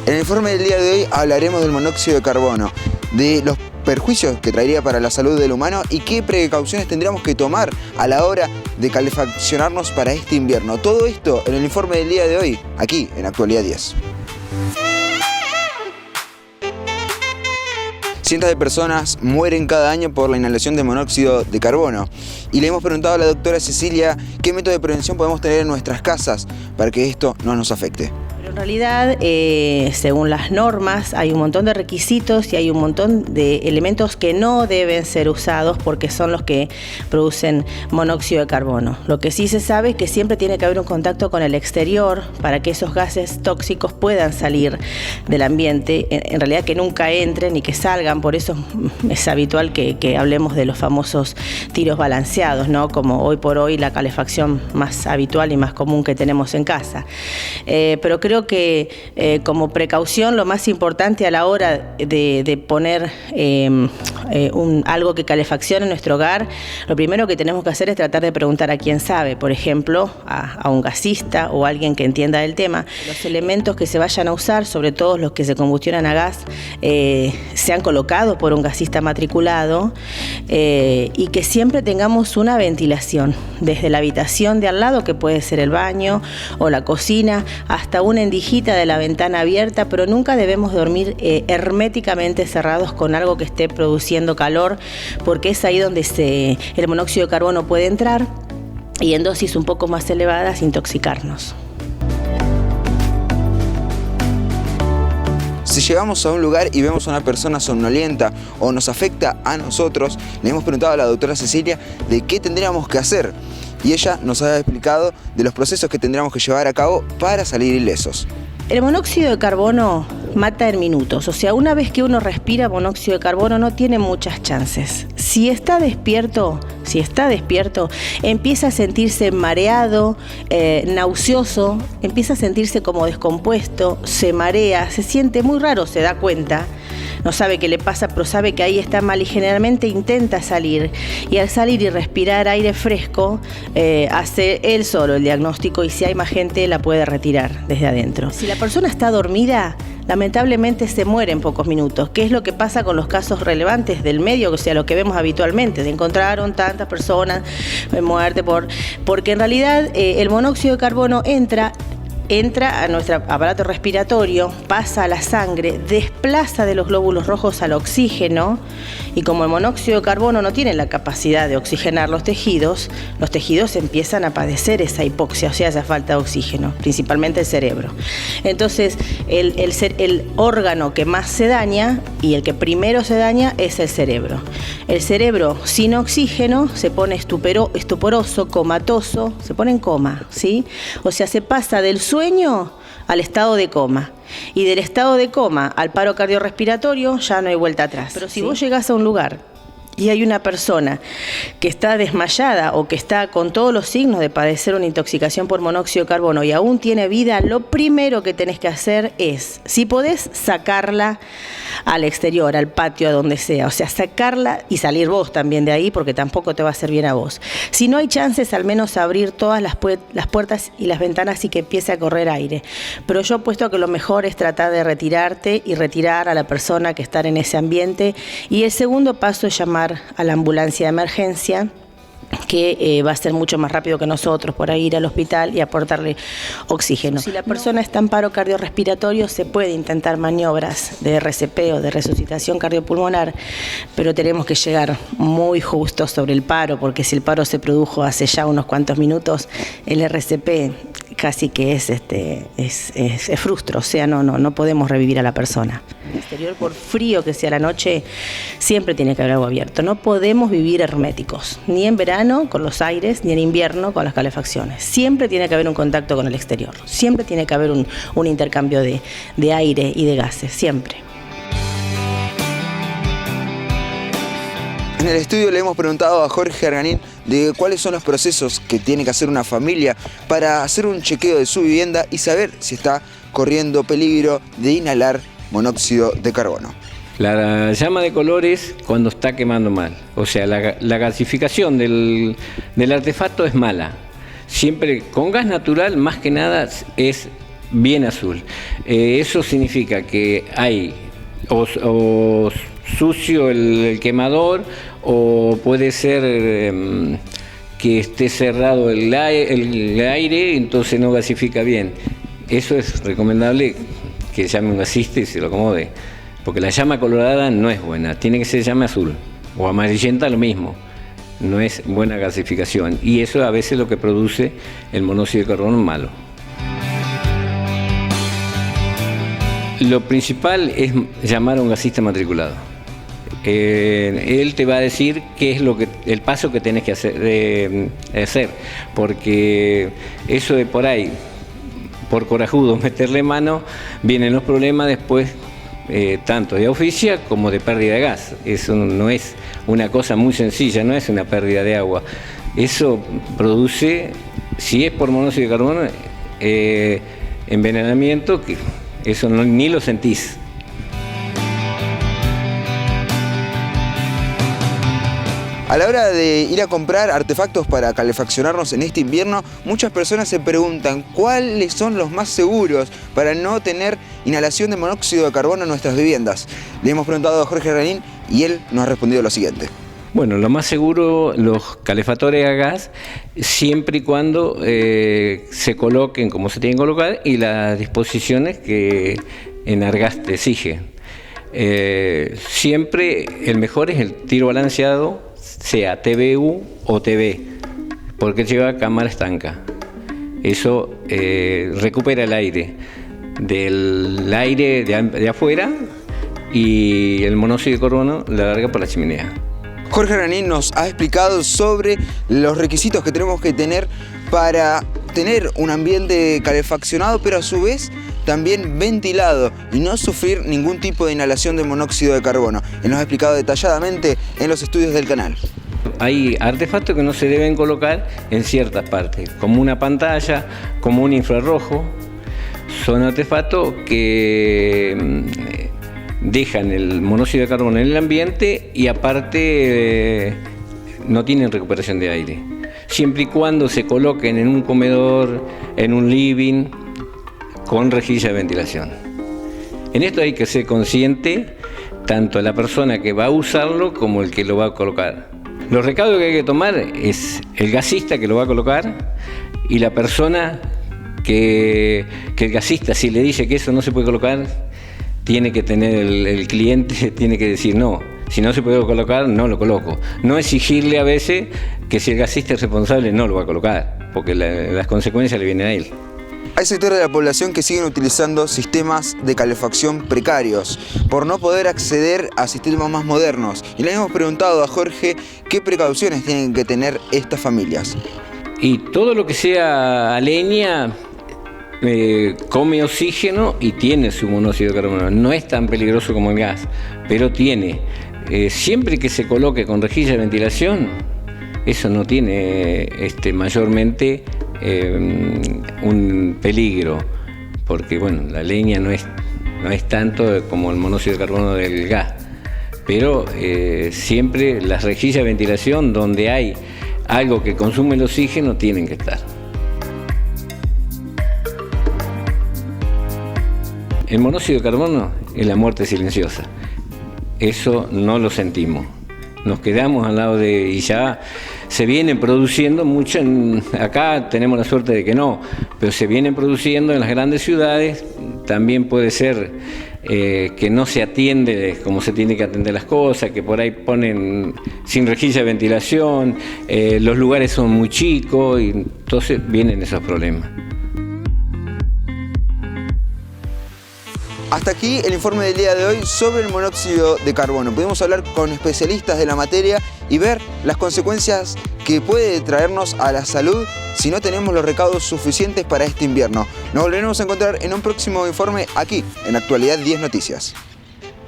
En el informe del día de hoy hablaremos del monóxido de carbono, de los perjuicios que traería para la salud del humano y qué precauciones tendríamos que tomar a la hora de calefaccionarnos para este invierno. Todo esto en el informe del día de hoy, aquí en Actualidad 10. Cientos de personas mueren cada año por la inhalación de monóxido de carbono. Y le hemos preguntado a la doctora Cecilia qué método de prevención podemos tener en nuestras casas para que esto no nos afecte. En realidad, según las normas, hay un montón de requisitos y hay un montón de elementos que no deben ser usados porque son los que producen monóxido de carbono. Lo que sí se sabe es que siempre tiene que haber un contacto con el exterior para que esos gases tóxicos puedan salir del ambiente, en realidad que nunca entren y que salgan. Por eso es habitual que hablemos de los famosos tiros balanceados, ¿no? Como hoy por hoy la calefacción más habitual y más común que tenemos en casa. Pero creo que como precaución lo más importante a la hora de poner algo que calefaccione nuestro hogar, lo primero que tenemos que hacer es tratar de preguntar a quién sabe, por ejemplo, a un gasista o a alguien que entienda del tema. Los elementos que se vayan a usar, sobre todo los que se combustionan a gas, sean colocados por un gasista matriculado y que siempre tengamos una ventilación, desde la habitación de al lado, que puede ser el baño o la cocina, hasta una endijita de la ventana abierta, pero nunca debemos dormir herméticamente cerrados con algo que esté produciendo calor, porque es ahí donde el monóxido de carbono puede entrar y en dosis un poco más elevadas intoxicarnos. Si llegamos a un lugar y vemos a una persona somnolienta o nos afecta a nosotros, le hemos preguntado a la doctora Cecilia de qué tendríamos que hacer. Y ella nos ha explicado de los procesos que tendríamos que llevar a cabo para salir ilesos. El monóxido de carbono mata en minutos, o sea, una vez que uno respira monóxido de carbono no tiene muchas chances. Si está despierto, empieza a sentirse mareado, nauseoso, empieza a sentirse como descompuesto, se marea, se siente muy raro, se da cuenta. No sabe qué le pasa, pero sabe que ahí está mal y generalmente intenta salir. Y al salir y respirar aire fresco, hace él solo el diagnóstico y si hay más gente la puede retirar desde adentro. Si la persona está dormida, lamentablemente se muere en pocos minutos, que es lo que pasa con los casos relevantes del medio, o sea, lo que vemos habitualmente, de encontraron tantas personas de muerte porque en realidad el monóxido de carbono entra a nuestro aparato respiratorio, pasa a la sangre, desplaza de los glóbulos rojos al oxígeno y como el monóxido de carbono no tiene la capacidad de oxigenar los tejidos empiezan a padecer esa hipoxia, o sea, esa falta de oxígeno, principalmente el cerebro. Entonces, el órgano que más se daña y el que primero se daña es el cerebro. El cerebro sin oxígeno se pone estuporoso, comatoso, se pone en coma, ¿sí? O sea, se pasa del sueño al estado de coma. Y del estado de coma al paro cardiorrespiratorio ya no hay vuelta atrás. Pero si vos llegás a un lugar y hay una persona que está desmayada o que está con todos los signos de padecer una intoxicación por monóxido de carbono y aún tiene vida, lo primero que tenés que hacer es, si podés, sacarla al exterior, al patio, a donde sea. O sea, sacarla y salir vos también de ahí porque tampoco te va a hacer bien a vos. Si no hay chances, al menos abrir todas las puertas y las ventanas y que empiece a correr aire. Pero yo apuesto a que lo mejor es tratar de retirarte y retirar a la persona que está en ese ambiente. Y el segundo paso es llamar a la ambulancia de emergencia, que va a ser mucho más rápido que nosotros por ahí ir al hospital y aportarle oxígeno. Si la persona está en paro cardiorrespiratorio, se puede intentar maniobras de RCP o de resucitación cardiopulmonar, pero tenemos que llegar muy justo sobre el paro, porque si el paro se produjo hace ya unos cuantos minutos, el RCP casi que es frustro, o sea, no podemos revivir a la persona. En el exterior, por frío que sea la noche, siempre tiene que haber algo abierto. No podemos vivir herméticos, ni en verano con los aires, ni en invierno con las calefacciones. Siempre tiene que haber un contacto con el exterior, siempre tiene que haber un intercambio de aire y de gases, siempre. En el estudio le hemos preguntado a Jorge Arganín de cuáles son los procesos que tiene que hacer una familia para hacer un chequeo de su vivienda y saber si está corriendo peligro de inhalar monóxido de carbono. La llama de color es cuando está quemando mal, o sea, la gasificación del artefacto es mala. Siempre con gas natural, más que nada, es bien azul. Eso significa que hay o sucio el quemador, o puede ser que esté cerrado el aire, entonces no gasifica bien. Eso es recomendable que llame un gasista y se lo acomode, porque la llama colorada no es buena, tiene que ser llama azul, o amarillenta lo mismo, no es buena gasificación, y eso a veces es lo que produce el monóxido de carbono malo. Lo principal es llamar a un gasista matriculado. Él te va a decir qué es el paso que tenés que hacer, porque eso de por ahí, por corajudo meterle mano, vienen los problemas después, tanto de asfixia como de pérdida de gas. Eso no es una cosa muy sencilla, no es una pérdida de agua. Eso produce, si es por monóxido de carbono, envenenamiento, que eso ni lo sentís. A la hora de ir a comprar artefactos para calefaccionarnos en este invierno, muchas personas se preguntan cuáles son los más seguros para no tener inhalación de monóxido de carbono en nuestras viviendas. Le hemos preguntado a Jorge Ranín y él nos ha respondido lo siguiente. Bueno, lo más seguro, los calefactores a gas, siempre y cuando se coloquen como se tienen que colocar y las disposiciones que Enargas te exige. Siempre el mejor es el tiro balanceado, sea TBU o TB, porque lleva cámara estanca. Eso recupera el aire de afuera, y el monóxido de carbono la larga por la chimenea. Jorge Ranín nos ha explicado sobre los requisitos que tenemos que tener para tener un ambiente calefaccionado, pero a su vez también ventilado y no sufrir ningún tipo de inhalación de monóxido de carbono. Él nos ha explicado detalladamente en los estudios del canal. Hay artefactos que no se deben colocar en ciertas partes, como una pantalla, como un infrarrojo. Son artefactos que dejan el monóxido de carbono en el ambiente y aparte no tienen recuperación de aire. Siempre y cuando se coloquen en un comedor, en un living, con rejilla de ventilación. En esto hay que ser consciente, tanto la persona que va a usarlo como el que lo va a colocar. Los recaudos que hay que tomar es el gasista que lo va a colocar y la persona que el gasista, si le dice que eso no se puede colocar, tiene que tener el cliente, tiene que decir no, si no se puede colocar, no lo coloco. No exigirle a veces que si el gasista es responsable no lo va a colocar, porque las consecuencias le vienen a él. Hay sectores de la población que siguen utilizando sistemas de calefacción precarios por no poder acceder a sistemas más modernos. Y le hemos preguntado a Jorge qué precauciones tienen que tener estas familias. Y todo lo que sea a leña come oxígeno y tiene su monóxido de carbono. No es tan peligroso como el gas, pero tiene. Siempre que se coloque con rejilla de ventilación, eso no tiene mayormente un peligro, porque bueno, la leña no es tanto como el monóxido de carbono del gas, pero siempre las rejillas de ventilación donde hay algo que consume el oxígeno tienen que estar. El monóxido de carbono es la muerte silenciosa, eso no lo sentimos. Nos quedamos al lado y ya se vienen produciendo mucho, acá tenemos la suerte de que no, pero se vienen produciendo en las grandes ciudades. También puede ser que no se atiende como se tiene que atender las cosas, que por ahí ponen sin rejilla de ventilación, los lugares son muy chicos y entonces vienen esos problemas. Hasta aquí el informe del día de hoy sobre el monóxido de carbono. Pudimos hablar con especialistas de la materia y ver las consecuencias que puede traernos a la salud si no tenemos los recaudos suficientes para este invierno. Nos volveremos a encontrar en un próximo informe aquí, en Actualidad 10 Noticias.